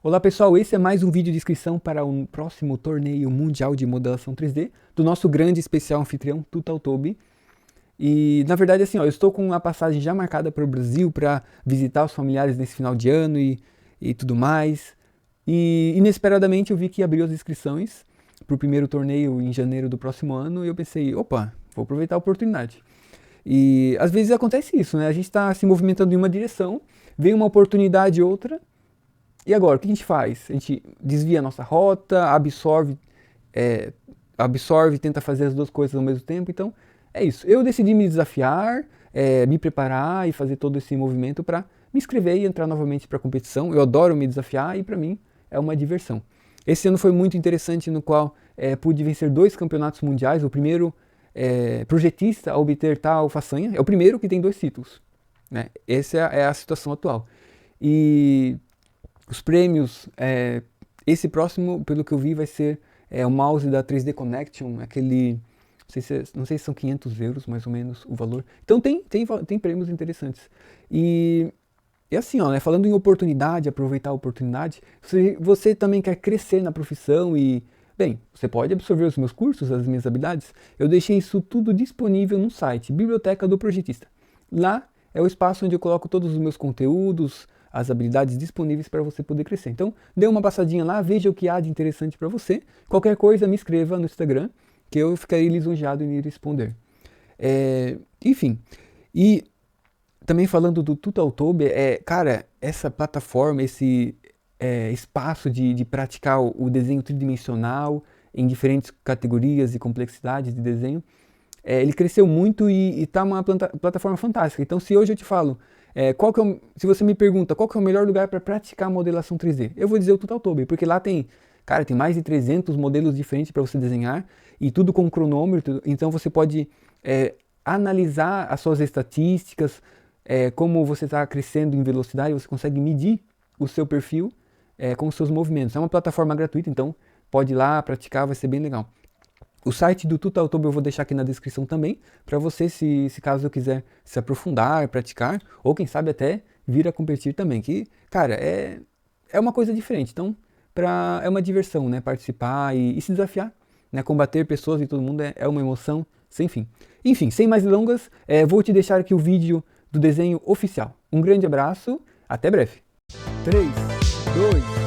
Olá pessoal, esse é mais um vídeo de inscrição para o próximo torneio mundial de modelação 3D do nosso grande especial anfitrião, Too Tall Toby. E na verdade assim, ó, eu estou com uma passagem já marcada para o Brasil para visitar os familiares nesse final de ano e tudo mais. E inesperadamente eu vi que abriu as inscrições para o primeiro torneio em janeiro do próximo ano e eu pensei, opa, vou aproveitar a oportunidade. E às vezes acontece isso, né? A gente está se movimentando em uma direção, vem uma oportunidade outra. E agora, o que a gente faz? A gente desvia a nossa rota, absorve, tenta fazer as duas coisas ao mesmo tempo. Então, é isso. Eu decidi me desafiar, me preparar e fazer todo esse movimento para me inscrever e entrar novamente para a competição. Eu adoro me desafiar e para mim é uma diversão. Esse ano foi muito interessante, no qual pude vencer 2 campeonatos mundiais. O primeiro projetista a obter tal façanha. É o primeiro que tem 2 títulos, né? Essa é a situação atual. E os prêmios, esse próximo, pelo que eu vi, vai ser o mouse da 3D Connection, aquele, não sei se são 500 euros mais ou menos o valor. Então tem prêmios interessantes. E assim, ó, né, falando em oportunidade, aproveitar a oportunidade, se você também quer crescer na profissão e, bem, você pode absorver os meus cursos, as minhas habilidades, eu deixei isso tudo disponível no site Biblioteca do Projetista. Lá é o espaço onde eu coloco todos os meus conteúdos, as habilidades disponíveis para você poder crescer. Então, dê uma passadinha lá, veja o que há de interessante para você. Qualquer coisa, me escreva no Instagram, que eu ficarei lisonjeado em ir responder. Enfim, e também falando do TooTallToby, cara, essa plataforma, esse espaço de praticar o desenho tridimensional em diferentes categorias e complexidades de desenho, ele cresceu muito e está uma plataforma fantástica. Então, se hoje eu te falo, se você me pergunta qual que é o melhor lugar para praticar modelação 3D, eu vou dizer o TooTallToby, porque lá tem mais de 300 modelos diferentes para você desenhar e tudo com cronômetro. Então você pode analisar as suas estatísticas, como você está crescendo em velocidade, você consegue medir o seu perfil com os seus movimentos. É uma plataforma gratuita, então pode ir lá praticar, vai ser bem legal. O site do TooTallToby eu vou deixar aqui na descrição também, para você, se caso eu quiser se aprofundar, praticar, ou quem sabe até vir a competir também, que, cara, é uma coisa diferente. Então, é uma diversão, né, participar e se desafiar, né, combater pessoas e todo mundo é uma emoção sem fim. Enfim, sem mais delongas, vou te deixar aqui o vídeo do desenho oficial. Um grande abraço, até breve. 3, 2...